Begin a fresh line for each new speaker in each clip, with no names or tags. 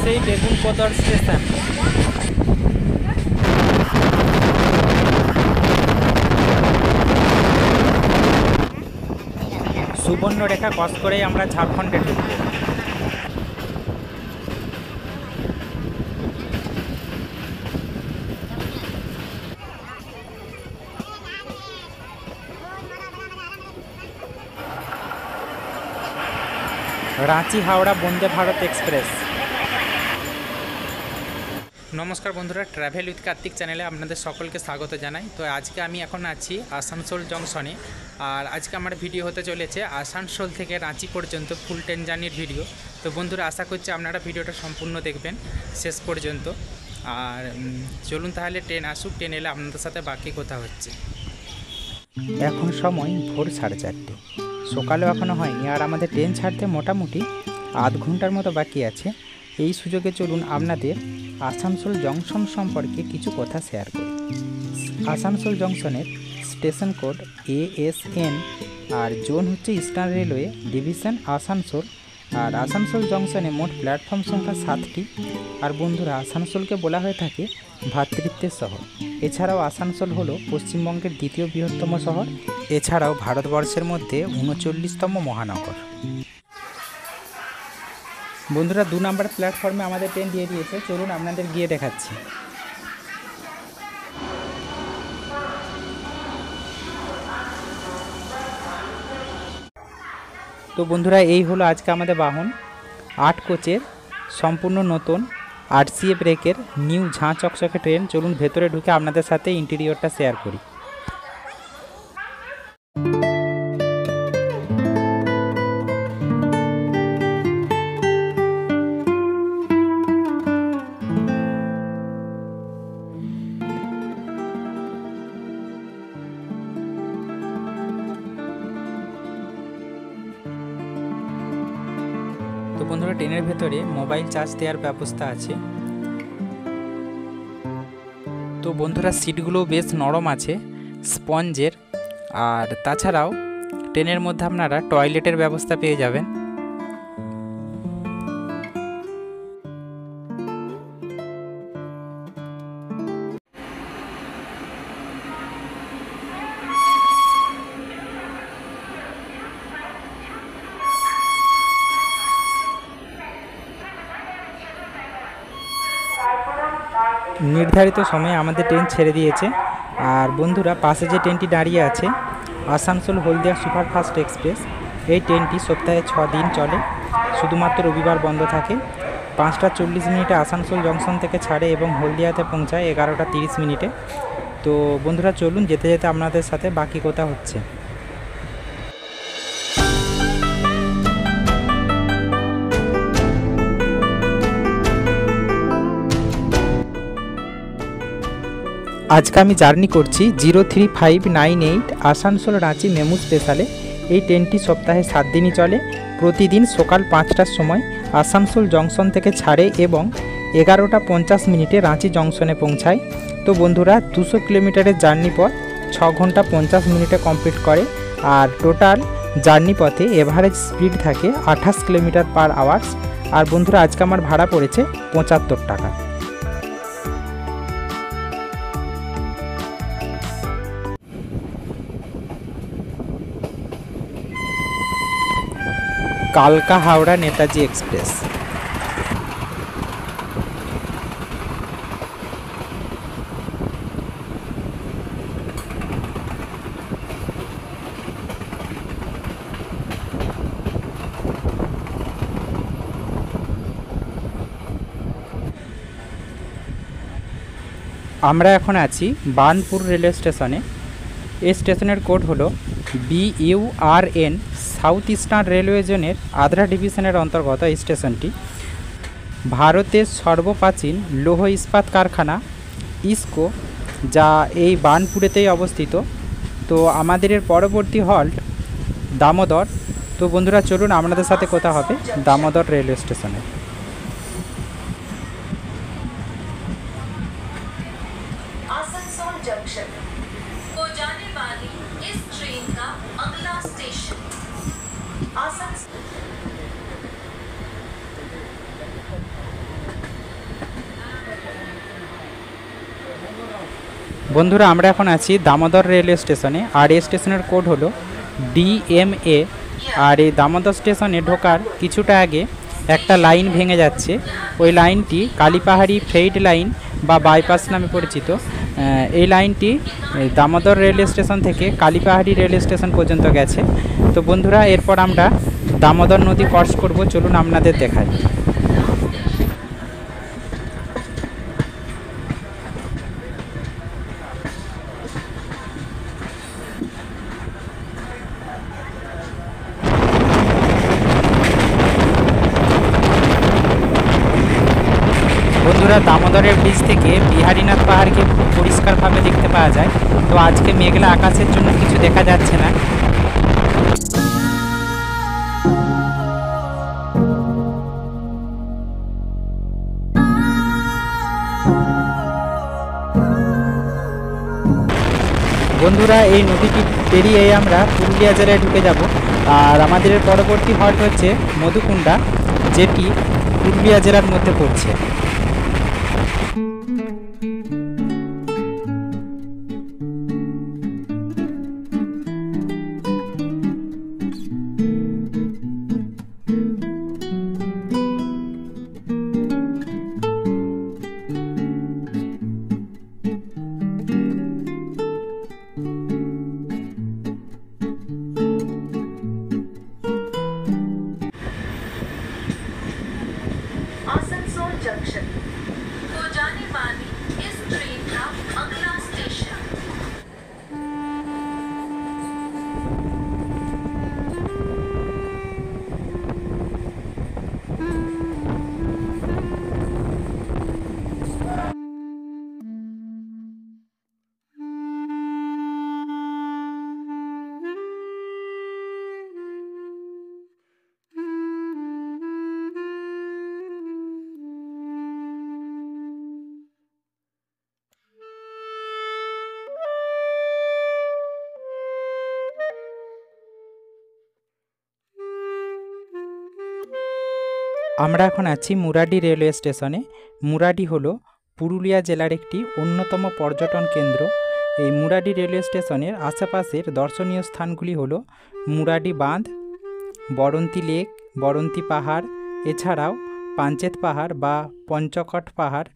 সেই বেগুনপদর station. Subarnarekha cross করেই আমরা ঝাড়খণ্ডে ঢুকব। রাঁচি হাওড়া বন্দে ভারত এক্সপ্রেস। নমস্কার বন্ধুরা, ট্রাভেল উইথ কার্তিক চ্যানেলে আপনাদের সকলকে স্বাগত জানাই। তো আজকে আমি এখন আছি আসানসোল জংশনে, আর আজকে আমার ভিডিও হতে চলেছে আসানসোল থেকে রাঁচি পর্যন্ত ফুল ট্রেন জার্নির ভিডিও। তো বন্ধুরা, আশা করছি আপনারা ভিডিওটা সম্পূর্ণ দেখবেন শেষ পর্যন্ত। আর চলুন তাহলে ট্রেন আসুক, ট্রেন এলে আপনাদের সাথে বাকি কথা হচ্ছে। এখন সময় ভোর 4:30, সকালেও এখনও হয়নি, আর আমাদের ট্রেন ছাড়তে মোটামুটি আধ ঘন্টার মতো বাকি আছে। এই সুযোগে চলুন আপনাদের আসানসোল জংশন সম্পর্কে কিছু কথা শেয়ার করি। আসানসোল জংশনের স্টেশন কোড ASN, আর জোন হচ্ছে ইস্টার্ন রেলওয়ে ডিভিশন আসানসোল। আর আসানসোল জংশনে মোট প্ল্যাটফর্ম সংখ্যা 7টি। আর বন্ধুরা, আসানসোলকে বলা হয়ে থাকে ভ্রাতৃত্বের শহর। এছাড়াও আসানসোল হলো পশ্চিমবঙ্গের দ্বিতীয় বৃহত্তম শহর, এছাড়াও ভারতবর্ষের মধ্যে 39তম মহানগর। বন্ধুরা, 2 নম্বর প্ল্যাটফর্মে আমাদের ট্রেন দিয়ে দিয়েছে, চলুন আপনাদের গিয়ে দেখাচ্ছি। তো বন্ধুরা, এই হলো আজকে আমাদের বাহন, 8 কোচের সম্পূর্ণ নতুন RCA ব্রেকের নিউ ঝাঁ চকচকে ট্রেন। চলুন ভেতরে ঢুকে আপনাদের সাথে ইন্টেরিয়রটা শেয়ার করি। তো বন্ধুরা, ট্রেনের ভেতরে মোবাইল চার্জ দেওয়ার ব্যবস্থা আছে। তো বন্ধুরা, সিটগুলো বেশ নরম আছে, স্পঞ্জের। আর তাছাড়াও ট্রেনের মধ্যে আপনারা টয়লেটের ব্যবস্থা পেয়ে যাবেন। নির্ধারিত সময়ে আমাদের ট্রেন ছেড়ে দিয়েছে। আর বন্ধুরা, পাশে যে ট্রেনটি দাঁড়িয়ে আছে আসানসোল হলদিয়া সুপারফাস্ট এক্সপ্রেস, এই ট্রেনটি সপ্তাহে 6 দিন চলে, শুধুমাত্র রবিবার বন্ধ থাকে। 5:40 আসানসোল জংশন থেকে ছাড়ে এবং হলদিয়াতে পৌঁছায় 11:30। তো বন্ধুরা, চলুন যেতে যেতে আপনাদের সাথে বাকি কথা হচ্ছে। আজকে আমি জার্নি করছি 03598 আসানসোল রাঁচি মেমু স্পেশালে। এই ট্রেনটি সপ্তাহে 7 দিনই চলে। প্রতিদিন সকাল 5টার সময় আসানসোল জংশন থেকে ছাড়ে এবং 11:50 রাঁচি জংশনে পৌঁছায়। তো বন্ধুরা, 200 কিলোমিটারের জার্নি পথ 6 ঘন্টা 50 মিনিটে কমপ্লিট করে। আর টোটাল জার্নি পথে এভারেজ স্পিড থাকে 28 কিলোমিটার পার আওয়ার্স। আর বন্ধুরা, আজকে আমার ভাড়া পড়েছে 75 টাকা। কালকা হাওড়া নেতাজি এক্সপ্রেস। আমরা এখন আছি বার্নপুর রেলওয়ে স্টেশনে। এই স্টেশনের কোড হলো BURN। সাউথ ইস্টার্ন রেলওয়ে জোনের আদ্রা ডিভিশনের অন্তর্গত এই স্টেশনটি। ভারতের সর্বপ্রাচীন লৌহ ইস্পাত কারখানা ইস্কো, যা এই বার্নপুরেতেই অবস্থিত। তো আমাদের এর পরবর্তী হল্ট দামোদর। তো বন্ধুরা, চলুন আপনাদের সাথে কথা হবে দামোদর রেলওয়ে স্টেশনে।
आसनसोल जंक्शन को जाने वाली इस ट्रेन का अगला स्टेशन आसनसोल।
বন্ধুরা আমরা এখন আছি দামোদর রেলওয়ে স্টেশনে, আর এই স্টেশনের কোড হলো DMA। আর এই দামোদর স্টেশনে ঢোকার কিছুটা আগে একটা লাইন ভেঙে যাচ্ছে, ওই লাইনটি কালীপাহাড়ি ফ্রেইট লাইন বা বাইপাস নামে পরিচিত। এই লাইনটি দামোদর রেলওয়ে স্টেশন থেকে কালীপাহাড়ি রেলওয়ে স্টেশন পর্যন্ত গেছে। তো বন্ধুরা এরপর আমরা দামোদর নদী ক্রস করব, চলুন আপনাদের দেখাই। বন্ধুরা দামোদরের ব্রিজ থেকে বিহারীনাথ পাহাড়কে খুব পরিষ্কারভাবে দেখতে পাওয়া যায়। তো আজকে মেঘলা আকাশের জন্য কিছু দেখা যাচ্ছে না। বন্ধুরা এই নদীটি পেরিয়ে আমরা পুরুলিয়া জেলায় ঢুকে যাব, আর আমাদের পরবর্তী হল্ট হচ্ছে মধুকুণ্ডা, যেটি পুরুলিয়া জেলার মধ্যে পড়ছে।
आसनसोल जंक्शन को जाने वाली इस ट्रेन का अगला स्टेशन
আমরা এখন আছি মুরাডি রেলওয়ে স্টেশনে। মুরাডি হলো পুরুলিয়া জেলার একটি অন্যতম পর্যটন কেন্দ্র। এই মুরাডি রেলওয়ে স্টেশনের আশেপাশের দর্শনীয় স্থানগুলি হলো মুরাডি বাঁধ, বরন্তী লেক, বরন্তী পাহাড়, এছাড়াও পাঞ্চেত পাহাড় বা পঞ্চকট পাহাড়।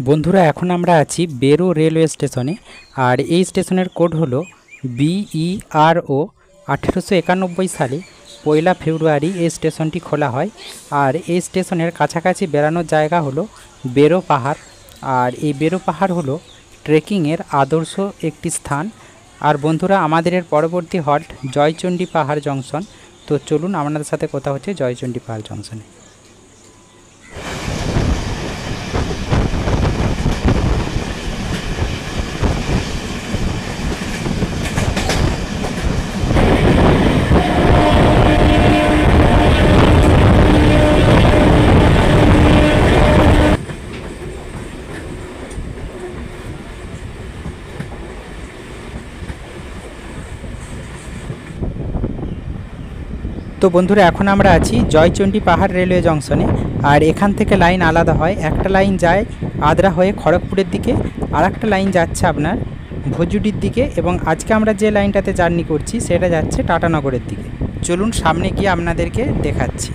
বন্ধুরা এখন আমরা আছি বেরো রেলওয়ে স্টেশনে, আর এই স্টেশনের কোড হলো BERO। 1891 সালে 1 ফেব্রুয়ারি এই স্টেশনটি খোলা হয়। আর এই স্টেশনের কাছাকাছি বেড়ানোর জায়গা হলো বেরো পাহাড়। আর এই বেরো পাহাড় হলো ট্রেকিংয়ের আদর্শ একটি স্থান। আর বন্ধুরা আমাদের এর পরবর্তী হল্ট জয়চণ্ডী পাহাড় জংশন। তো চলুন আপনাদের সাথে কথা হচ্ছে জয়চণ্ডী পাহাড় জংশনে। তো বন্ধুরা এখন আমরা আছি জয়চণ্ডী পাহাড় রেলওয়ে জংশনে। আর এখান থেকে লাইন আলাদা হয়, একটা লাইন যায় আদ্রা হয়ে খড়গপুরের দিকে, আর একটা লাইন যাচ্ছে আপনার ভজুডির দিকে, এবং আজকে আমরা যে লাইনটাতে জার্নি করছি সেটা যাচ্ছে টাটানগরের দিকে। চলুন সামনে গিয়ে আপনাদেরকে দেখাচ্ছি।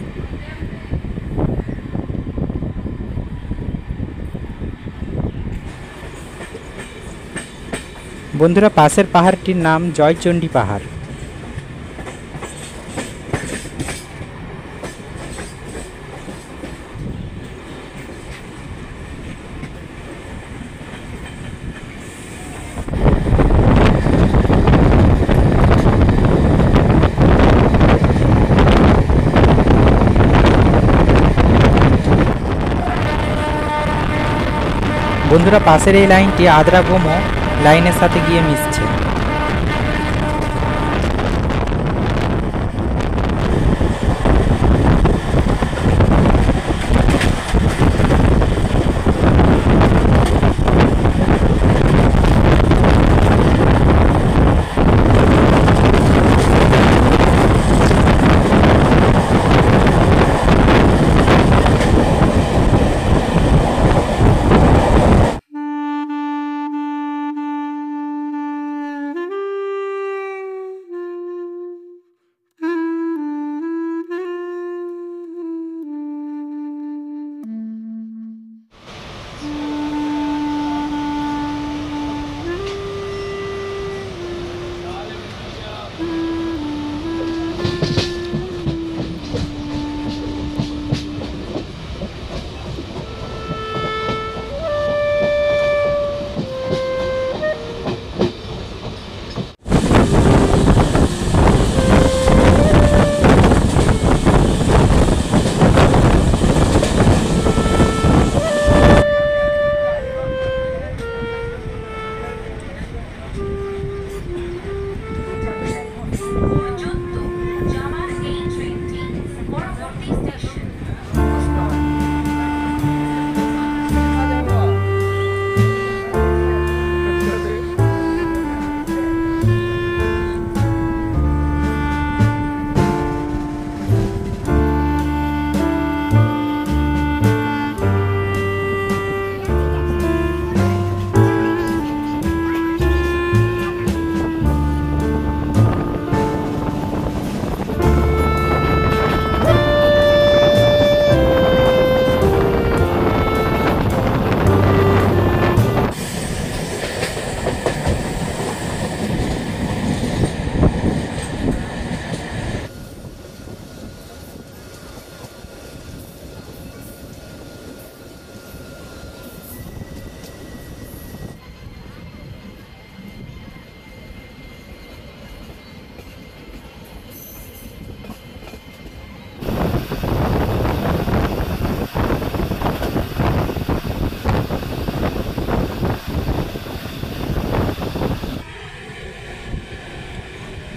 বন্ধুরা পাশের পাহাড়টির নাম জয়চণ্ডী পাহাড়। বন্ধুরা পাশের এই লাইনটি আদ্রাগোমো লাইনের সাথে গিয়ে মিশছে।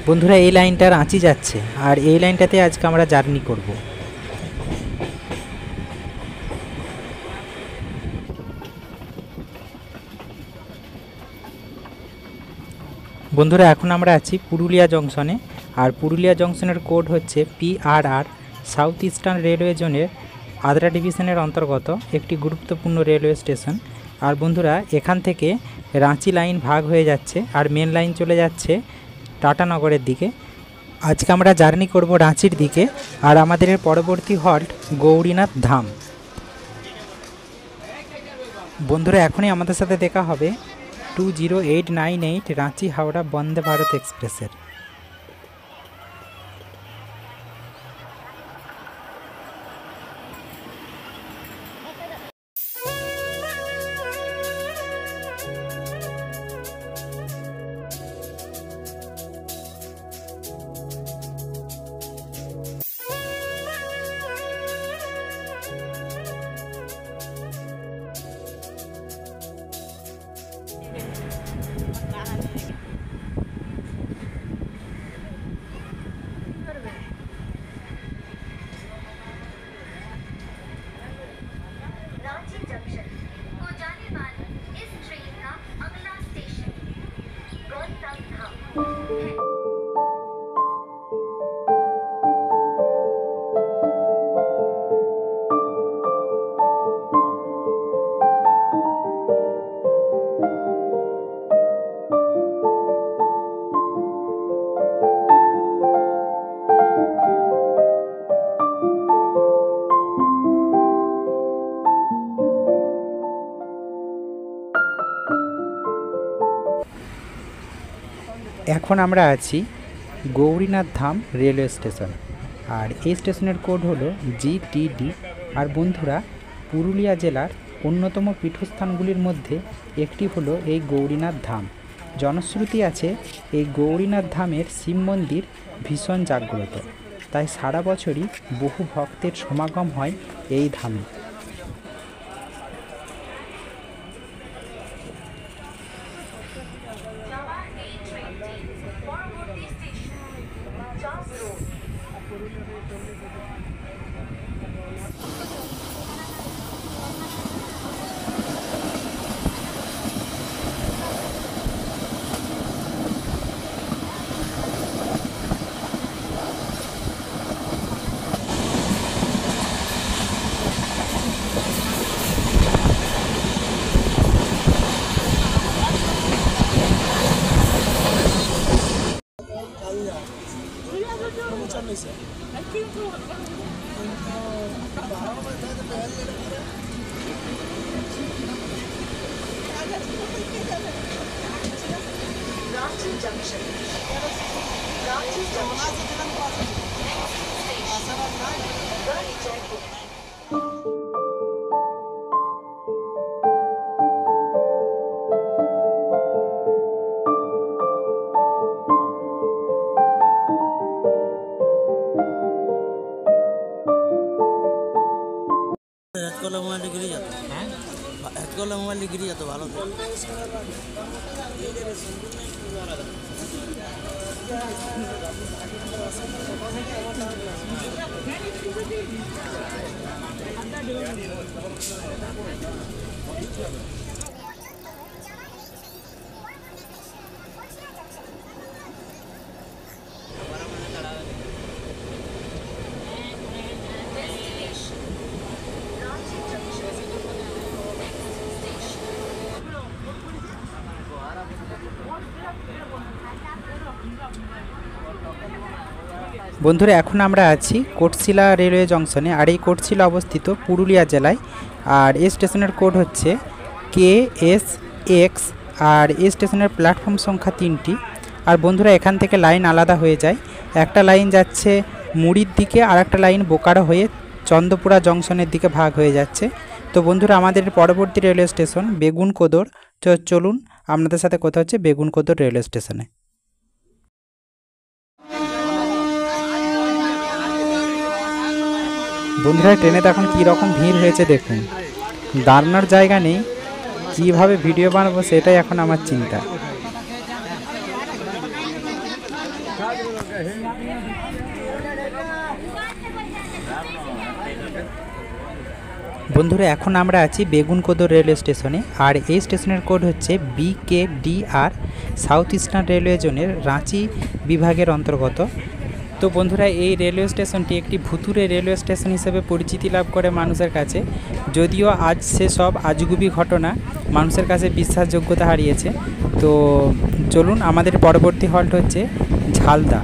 বন্ধুরা এই লাইনটা রাঁচি যাচ্ছে, আর এই লাইনটাতে আজকে আমরা জার্নি করব। বন্ধুরা এখন আমরা আছি পুরুলিয়া জংশনে, আর পুরুলিয়া জংশনের কোড হচ্ছে PRR। সাউথ ইস্টার্ন রেলওয়ে জোনের আদ্রা ডিভিশনের অন্তর্গত একটি গুরুত্বপূর্ণ রেলওয়ে স্টেশন। আর বন্ধুরা এখান থেকে রাঁচি লাইন ভাগ হয়ে যাচ্ছে, আর মেন লাইন চলে যাচ্ছে টাটানগরের দিকে। আজকে আমরা জার্নি করব রাঁচির দিকে, আর আমাদের পরবর্তী হল্ট গৌরীনাথ ধাম। বন্ধুরা এখনই আমাদের সাথে দেখা হবে 20898 রাঁচি হাওড়া বন্দে ভারত এক্সপ্রেসের। এখন আমরা আছি গৌরীনাথ ধাম রেলওয়ে স্টেশন, আর এই স্টেশনের কোড হলো GTD। আর বন্ধুরা, পুরুলিয়া জেলার অন্যতম পীঠস্থানগুলির মধ্যে একটি হলো এই গৌরীনাথ ধাম। জনশ্রুতি আছে এই গৌরীনাথ ধামের শিব মন্দির ভীষণ জাগ্রত, তাই সারা বছরই বহু ভক্তের সমাগম হয় এই ধামে।
Ranchi Junction. Ranchi Junction. Next station. Gari Jaipur.
করলে মোবাইলটা গিরে যেত, হ্যাক করলে মোবাইলটা গিরে যেত, ভালো তো।
বন্ধুরা, এখন আমরা আছি কোটশিলা রেলওয়ে জংশনে, আর এই কোটশিলা অবস্থিত পুরুলিয়া জেলায়। আর এই স্টেশনের কোড হচ্ছে KSX, আর এই স্টেশনের প্ল্যাটফর্ম সংখ্যা 3টি। আর বন্ধুরা, এখান থেকে লাইন আলাদা হয়ে যায়, একটা লাইন যাচ্ছে মুড়ির দিকে, আর একটা লাইন বোকারো হয়ে চন্দ্রপুরা জংশনের দিকে ভাগ হয়ে যাচ্ছে। তো বন্ধুরা, আমাদের পরবর্তী রেলওয়ে স্টেশন বেগুনকোদর। চলুন আপনাদের সাথে কথা হচ্ছে বেগুনকোদর রেলওয়ে স্টেশনে। বন্ধুরা, ট্রেনেতে এখন কী রকম ভিড় হয়েছে দেখুন, দাঁড়ানোর জায়গা নেই, কীভাবে ভিডিও বানাবো সেটাই এখন আমার চিন্তা। বন্ধুরা, এখন আমরা আছি বেগুনকোদর রেলওয়ে স্টেশনে, আর এই স্টেশনের কোড হচ্ছে BKDR, সাউথ ইস্টার্ন রেলওয়ে জোনের রাঁচি বিভাগের অন্তর্গত। তো বন্ধুরা, এই রেলওয়ে স্টেশনটি একটি ভুতুরে রেলওয়ে স্টেশন হিসেবে পরিচিতি লাভ করে মানুষের কাছে, যদিও আজ সেসব আজগুবি ঘটনা মানুষের কাছে বিশ্বাসযোগ্যতা হারিয়েছে। তো চলুন, আমাদের পরবর্তী হল্ট হচ্ছে ঝালদা।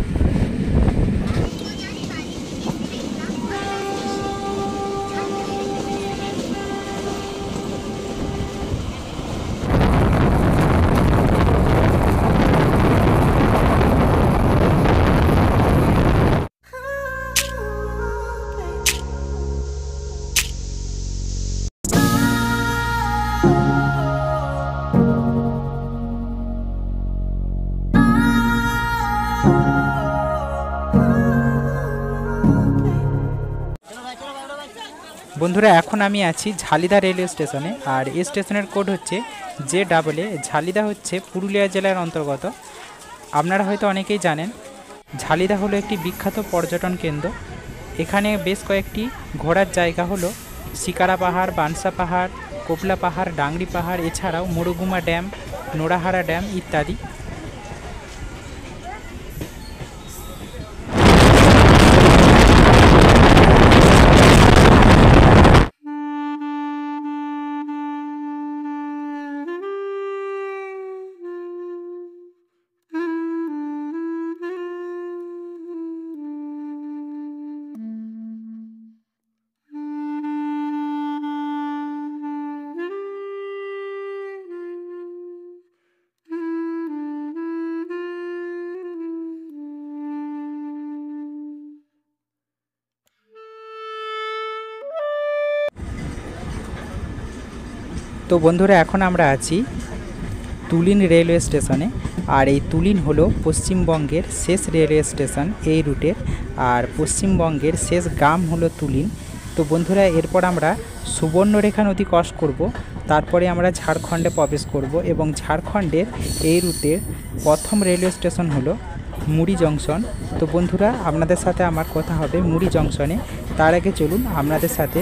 বন্ধুরা, এখন আমি আছি ঝালিদা রেলওয়ে স্টেশনে, আর এই স্টেশনের কোড হচ্ছে JAA। ঝালিদা হচ্ছে পুরুলিয়া জেলার অন্তর্গত। আপনারা হয়তো অনেকেই জানেন, ঝালিদা হলো একটি বিখ্যাত পর্যটন কেন্দ্র। এখানে বেশ কয়েকটি ঘোরার জায়গা হলো শিকারা পাহাড়, বানসা পাহাড়, কোপলা পাহাড়, ডাংরি পাহাড়, এছাড়াও মুরুগুমা ড্যাম, নোড়াহারা ড্যাম ইত্যাদি। তো বন্ধুরা এখন আমরা আছি তুলিন রেলওয়ে স্টেশনে। আর এই তুলিন হলো পশ্চিমবঙ্গের শেষ রেলওয়ে স্টেশন এই রুটের, আর পশ্চিমবঙ্গের শেষ গ্রাম হলো তুলিন। তো বন্ধুরা এরপর আমরা সুবর্ণরেখা নদী ক্রস করব, তারপরে আমরা ঝাড়খণ্ডে প্রবেশ করব এবং ঝাড়খণ্ডের এই রুটের প্রথম রেলওয়ে স্টেশন হলো মুড়ি জংশন। তো বন্ধুরা আপনাদের সাথে আমার কথা হবে মুড়ি জংশনে। তার আগে চলুন আপনাদের সাথে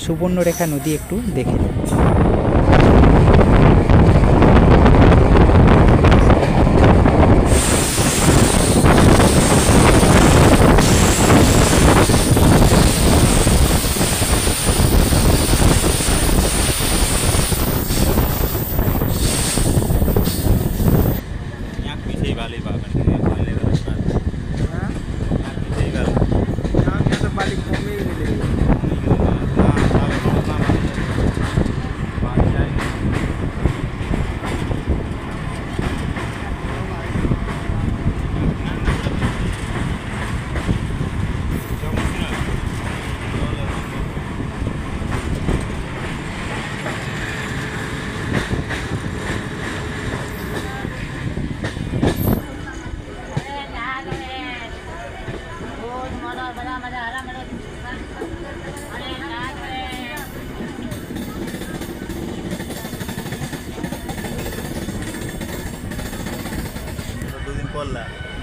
সুবর্ণরেখা নদী একটু দেখে নিই।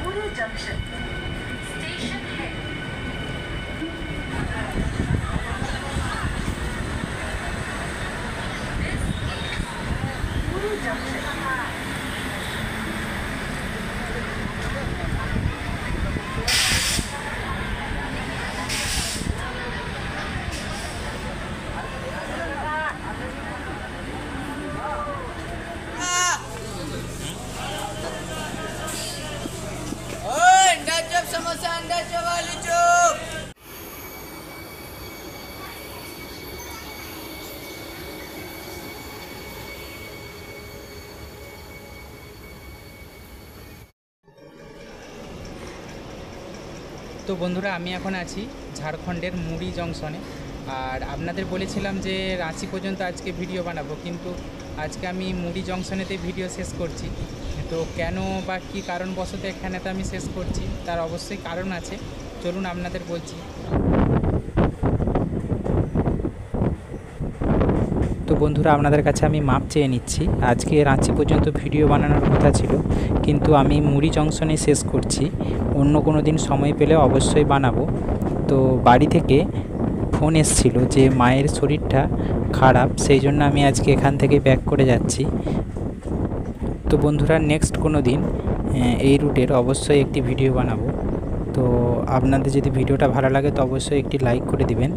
Muri Junction Station है। Muri Junction।
समोसा अंडा चप आलू चप।
তো বন্ধুরা আমি এখন আছি ঝাড়খণ্ডের মুড়ি জংশনে। আর আপনাদের বলেছিলাম যে রাঁচি পর্যন্ত আজকে ভিডিও বানাবো, কিন্তু আজকে আমি মুড়ি জংশনেতে ভিডিও শেষ করছি। তো কেন বা কী কারণবশত এখানে তো আমি শেষ করছি, তার অবশ্যই কারণ আছে, চলুন আপনাদের বলছি। তো বন্ধুরা আপনাদের কাছে আমি মাপ চেয়ে নিচ্ছি। আজকে রাঁচি পর্যন্ত ভিডিও বানানোর কথা ছিল, কিন্তু আমি মুড়ি জংশনে শেষ করছি। অন্য কোনো দিন সময় পেলে অবশ্যই বানাবো। তো বাড়ি থেকে ফোন এসেছিল যে মায়ের শরীরটা খারাপ, সেই জন্য আমি আজকে এখান থেকে ব্যাক করে যাচ্ছি। তো বন্ধুরা নেক্সট কোনো দিন এই রুটের অবশ্যই একটি ভিডিও বানাবো। তো আপনাদের যদি ভিডিওটা ভালো লাগে তো অবশ্যই একটি লাইক করে দিবেন।